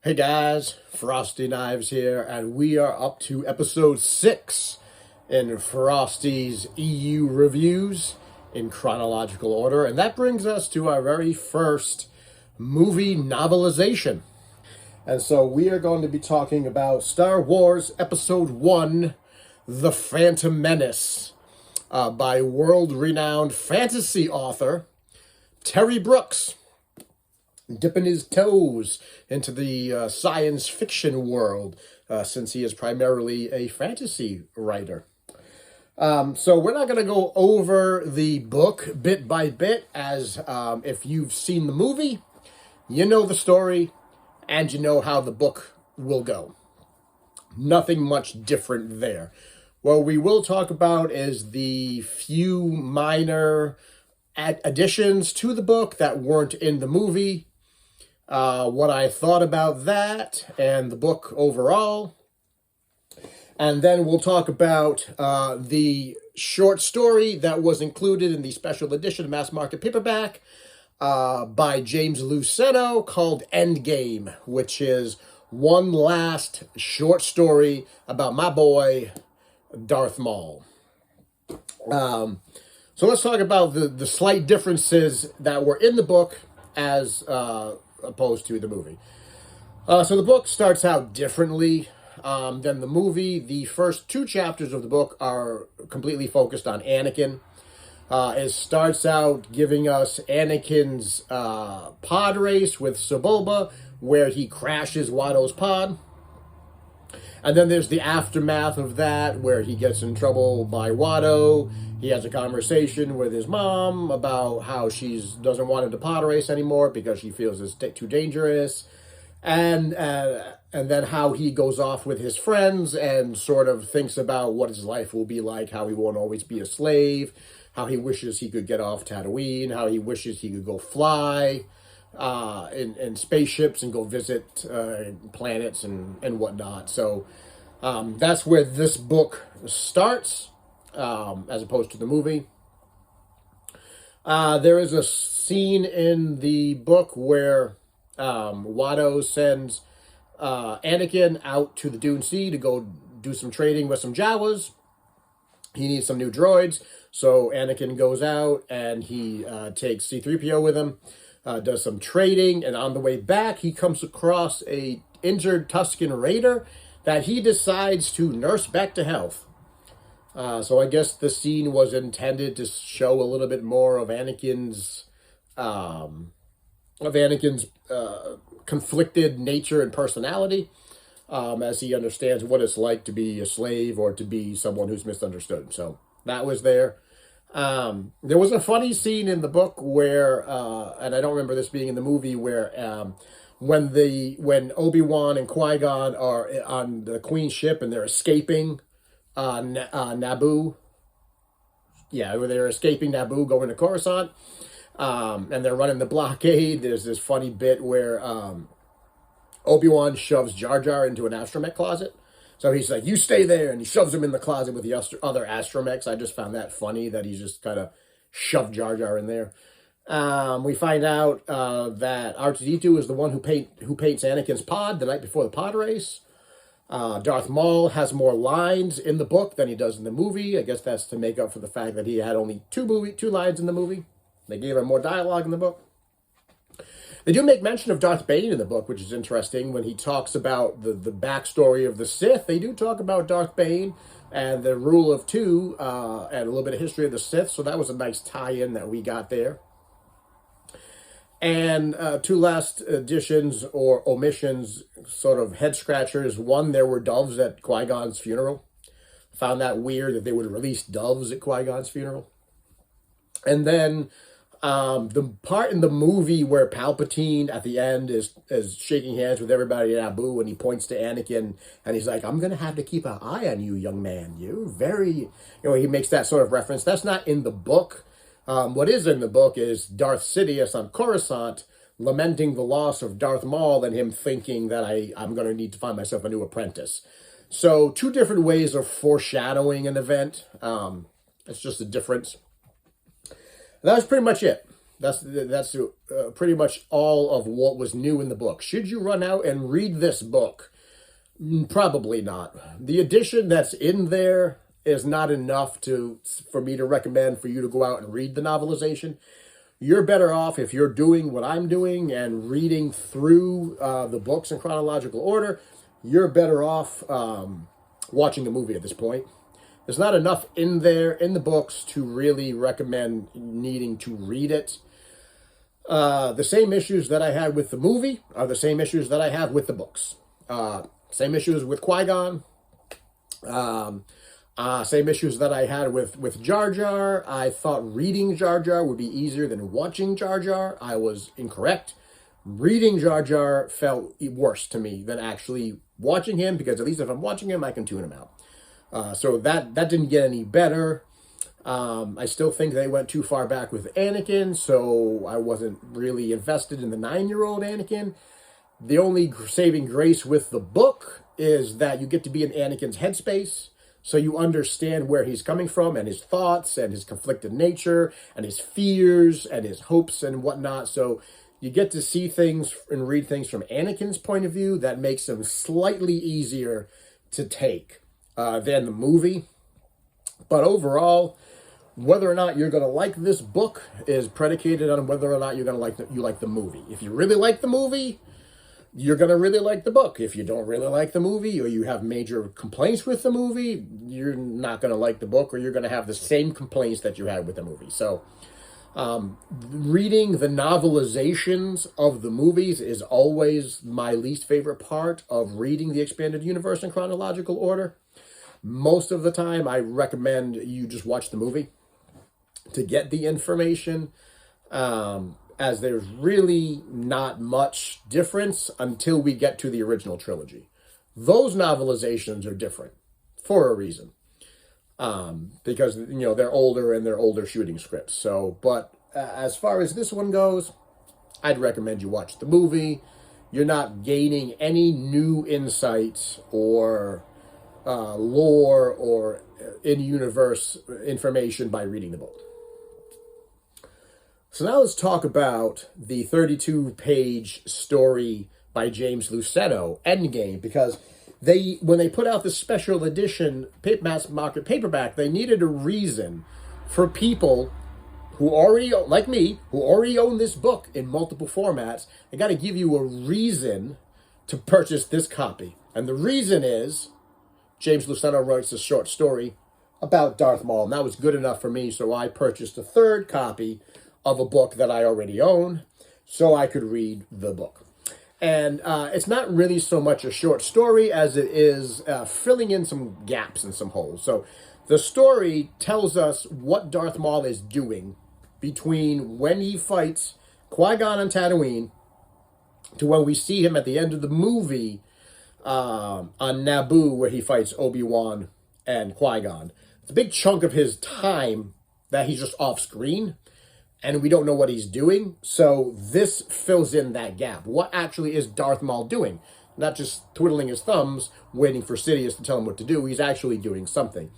Hey guys, Frosty Knives here, and we are up to episode 6 in Frosty's EU reviews in chronological order, and that brings us to our very first movie novelization. And so we are going to be talking about Star Wars Episode 1, The Phantom Menace, by world-renowned fantasy author Terry Brooks, dipping his toes into the science fiction world, since he is primarily a fantasy writer. So we're not going to go over the book bit by bit, as if you've seen the movie, you know the story, and you know how the book will go. Nothing much different there. What we will talk about is the few minor additions to the book that weren't in the movie, what I thought about that and the book overall. And then we'll talk about the short story that was included in the special edition mass market paperback by James Luceno called Endgame, which is one last short story about my boy, Darth Maul. So let's talk about the slight differences that were in the book as opposed to the movie. So the book starts out differently than the movie. The first 2 chapters of the book are completely focused on Anakin. It starts out giving us Anakin's pod race with Sebulba, where he crashes Watto's pod. And then there's the aftermath of that, where he gets in trouble by Watto. He has a conversation with his mom about how she doesn't want him to pod race anymore because she feels it's too dangerous. And then how he goes off with his friends and sort of thinks about what his life will be like, how he won't always be a slave, how he wishes he could get off Tatooine, how he wishes he could go fly in spaceships and go visit planets and whatnot. So that's where this book starts, as opposed to the movie. There is a scene in the book where Watto sends Anakin out to the Dune Sea to go do some trading with some Jawas. He needs some new droids, so Anakin goes out and he takes C-3PO with him. Does some trading, and on the way back, he comes across a injured Tusken Raider that he decides to nurse back to health. So I guess the scene was intended to show a little bit more of Anakin's conflicted nature and personality, as he understands what it's like to be a slave or to be someone who's misunderstood. So that was there. There was a funny scene in the book where, and I don't remember this being in the movie, where when Obi-Wan and Qui-Gon are on the Queen's ship and they're escaping Naboo. Yeah, where they're escaping Naboo, going to Coruscant, and they're running the blockade. There's this funny bit where Obi-Wan shoves Jar Jar into an astromech closet. So he's like, you stay there, and he shoves him in the closet with the other astromechs. I just found that funny, that he's just kind of shoved Jar Jar in there. We find out that R2-D2 is the one who paints Anakin's pod the night before the pod race. Darth Maul has more lines in the book than he does in the movie. I guess that's to make up for the fact that he had only 2 lines in the movie. They gave him more dialogue in the book. They do make mention of Darth Bane in the book, which is interesting. When he talks about the backstory of the Sith, they do talk about Darth Bane and the rule of 2, and a little bit of history of the Sith, so that was a nice tie-in that we got there. And 2 last additions or omissions, sort of head-scratchers. One, there were doves at Qui-Gon's funeral. Found that weird that they would release doves at Qui-Gon's funeral. And then the part in the movie where Palpatine at the end is shaking hands with everybody at Naboo, and he points to Anakin and he's like, I'm going to have to keep an eye on you, young man. You're very, he makes that sort of reference. That's not in the book. What is in the book is Darth Sidious on Coruscant lamenting the loss of Darth Maul and him thinking that I'm going to need to find myself a new apprentice. So 2 different ways of foreshadowing an event. It's just a difference. That was pretty much it. That's pretty much all of what was new in the book. Should you run out and read this book? Probably not. The edition that's in there is not enough for me to recommend for you to go out and read the novelization. You're better off if you're doing what I'm doing and reading through the books in chronological order. You're better off watching the movie at this point. There's not enough in there in the books to really recommend needing to read it. The same issues that I had with the movie are the same issues that I have with the books. Same issues with Qui-Gon. Same issues that I had with Jar Jar. I thought reading Jar Jar would be easier than watching Jar Jar. I was incorrect. Reading Jar Jar felt worse to me than actually watching him, because at least if I'm watching him, I can tune him out. So that didn't get any better. I still think they went too far back with Anakin, so I wasn't really invested in the 9-year-old Anakin. The only saving grace with the book is that you get to be in Anakin's headspace, so you understand where he's coming from and his thoughts and his conflicted nature and his fears and his hopes and whatnot. So you get to see things and read things from Anakin's point of view that makes him slightly easier to take than the movie. But overall, whether or not you're going to like this book is predicated on whether or not you're going to like the movie. If you really like the movie, you're going to really like the book. If you don't really like the movie, or you have major complaints with the movie, you're not going to like the book, or you're going to have the same complaints that you had with the movie. So reading the novelizations of the movies is always my least favorite part of reading the expanded universe in chronological order. Most of the time, I recommend you just watch the movie to get the information, as there's really not much difference until we get to the original trilogy. Those novelizations are different for a reason, because they're older and they're older shooting scripts. So, but as far as this one goes, I'd recommend you watch the movie. You're not gaining any new insights or lore or in-universe information by reading the book. So now let's talk about the 32-page story by James Luceno, Endgame, because when they put out the special edition mass market paperback, they needed a reason for people who already, like me, who already own this book in multiple formats. They got to give you a reason to purchase this copy. And the reason is James Luceno writes a short story about Darth Maul, and that was good enough for me, so I purchased a third copy of a book that I already own so I could read the book. And it's not really so much a short story as it is filling in some gaps and some holes. So the story tells us what Darth Maul is doing between when he fights Qui-Gon on Tatooine to when we see him at the end of the movie on Naboo, where he fights Obi-Wan and Qui-Gon. It's a big chunk of his time that he's just off screen, and we don't know what he's doing. So this fills in that gap. What actually is Darth Maul doing? Not just twiddling his thumbs, waiting for Sidious to tell him what to do. He's actually doing something.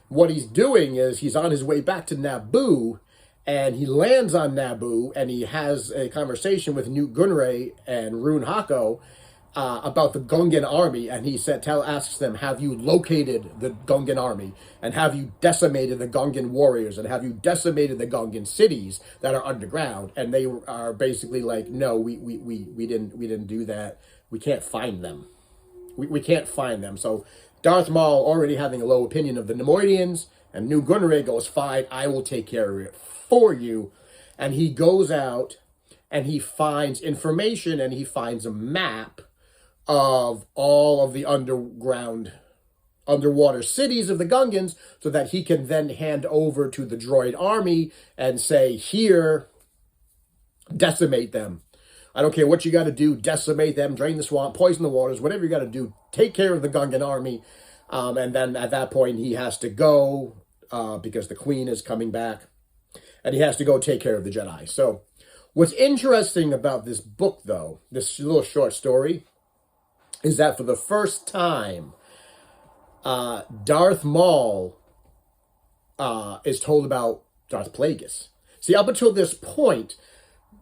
What he's doing is he's on his way back to Naboo, and he lands on Naboo, and he has a conversation with Newt Gunray and Rune Hako about the Gungan army, and he asks them, have you located the Gungan army, and have you decimated the Gungan warriors, and have you decimated the Gungan cities that are underground? And they are basically like, no, we didn't do that. We can't find them. We can't find them. So Darth Maul, already having a low opinion of the Nemoidians, and Newt Gunray goes, fine, I will take care of it for you. And he goes out and he finds information, and he finds a map of all of the underwater cities of the Gungans, so that he can then hand over to the droid army and say, here, decimate them. I don't care what you got to do, decimate them, drain the swamp, poison the waters, whatever you got to do, take care of the Gungan army. And then at that point, he has to go, because the Queen is coming back, and he has to go take care of the Jedi. So what's interesting about this book, though, this little short story, is that for the first time, Darth Maul is told about Darth Plagueis. See, up until this point,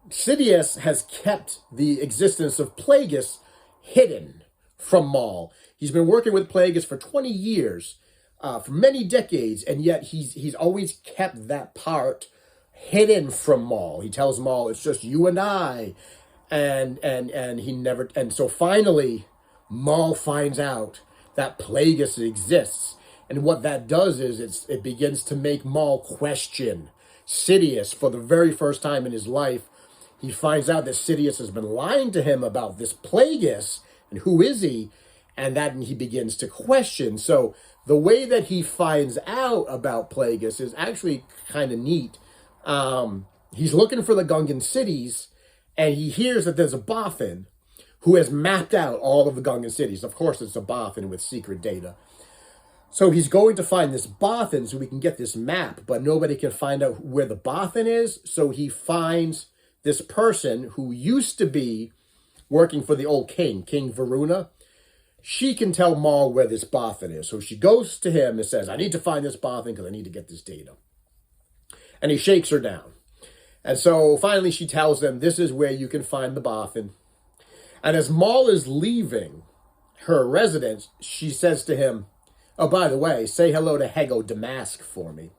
Sidious has kept the existence of Plagueis hidden from Maul. He's been working with Plagueis for 20 years, for many decades, and yet he's always kept that part hidden from Maul. He tells Maul, it's just you and I, and he never, and so finally, Maul finds out that Plagueis exists, and what that does is it begins to make Maul question Sidious for the very first time in his life. He finds out that Sidious has been lying to him about this Plagueis, and who is he? And then he begins to question. So the way that he finds out about Plagueis is actually kind of neat. He's looking for the Gungan cities, and he hears that there's a Bothan who has mapped out all of the Gungan cities. Of course, it's a Bothan with secret data. So he's going to find this Bothan so we can get this map, but nobody can find out where the Bothan is. So he finds this person who used to be working for the old king, King Varuna. She can tell Maul where this Bothan is. So she goes to him and says, I need to find this Bothan because I need to get this data. And he shakes her down. And so finally she tells them, this is where you can find the Bothan. And as Maul is leaving her residence, she says to him, oh, by the way, say hello to Hego Damask for me.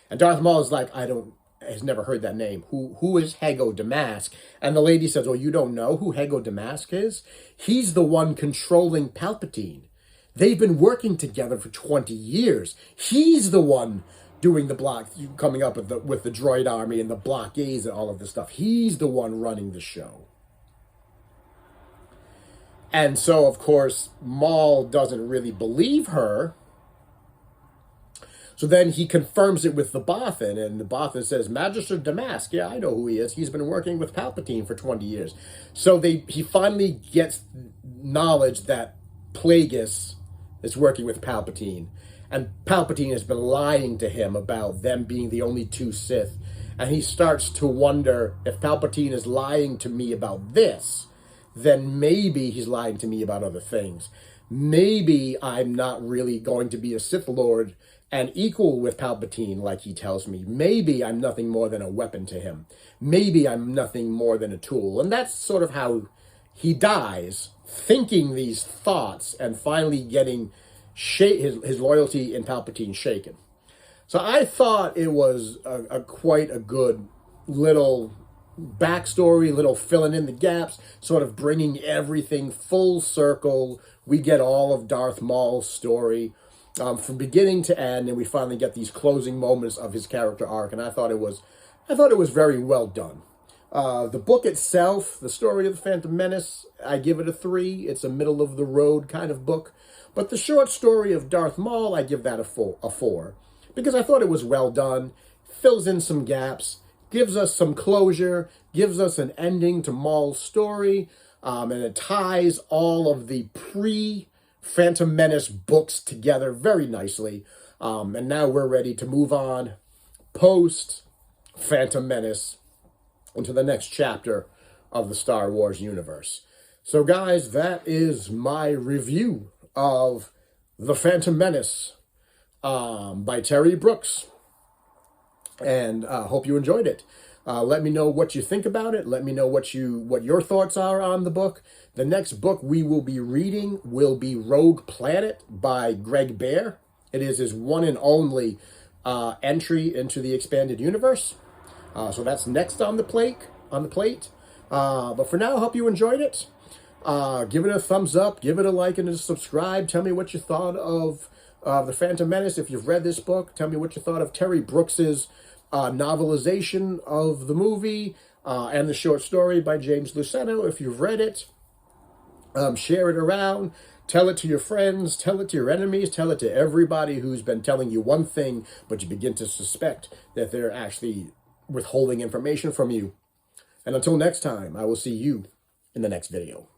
And Darth Maul is like, has never heard that name. Who is Hego Damask? And the lady says, oh, you don't know who Hego Damask is? He's the one controlling Palpatine. They've been working together for 20 years. He's the one doing the block, coming up with the droid army and the blockades and all of this stuff. He's the one running the show. And so, of course, Maul doesn't really believe her. So then he confirms it with the Bothan, and the Bothan says, Magister Damask, yeah, I know who he is. He's been working with Palpatine for 20 years. So he finally gets knowledge that Plagueis is working with Palpatine. And Palpatine has been lying to him about them being the only two Sith. And he starts to wonder, if Palpatine is lying to me about this, then maybe he's lying to me about other things. Maybe I'm not really going to be a Sith Lord and equal with Palpatine like he tells me. Maybe I'm nothing more than a weapon to him. Maybe I'm nothing more than a tool. And that's sort of how he dies, thinking these thoughts and finally getting his loyalty in Palpatine shaken. So I thought it was quite a good little backstory, little filling in the gaps, sort of bringing everything full circle. We get all of Darth Maul's story from beginning to end, and we finally get these closing moments of his character arc. And I thought it was very well done. The book itself, the story of the Phantom Menace, I give it a 3. It's a middle of the road kind of book. But the short story of Darth Maul, I give that a 4, because I thought it was well done, fills in some gaps, gives us some closure, gives us an ending to Maul's story, and it ties all of the pre-Phantom Menace books together very nicely. And now we're ready to move on post-Phantom Menace into the next chapter of the Star Wars universe. So guys, that is my review of The Phantom Menace by Terry Brooks. And hope you enjoyed it. Let me know what you think about it. Let me know what your thoughts are on the book. The next book we will be reading will be Rogue Planet by Greg Bear. It is his one and only entry into the expanded universe. So that's next on the plate. But for now, I hope you enjoyed it. Give it a thumbs up. Give it a like and a subscribe. Tell me what you thought of The Phantom Menace. If you've read this book, tell me what you thought of Terry Brooks's novelization of the movie and the short story by James Luceno. If you've read it, share it around. Tell it to your friends. Tell it to your enemies. Tell it to everybody who's been telling you one thing, but you begin to suspect that they're actually withholding information from you. And until next time, I will see you in the next video.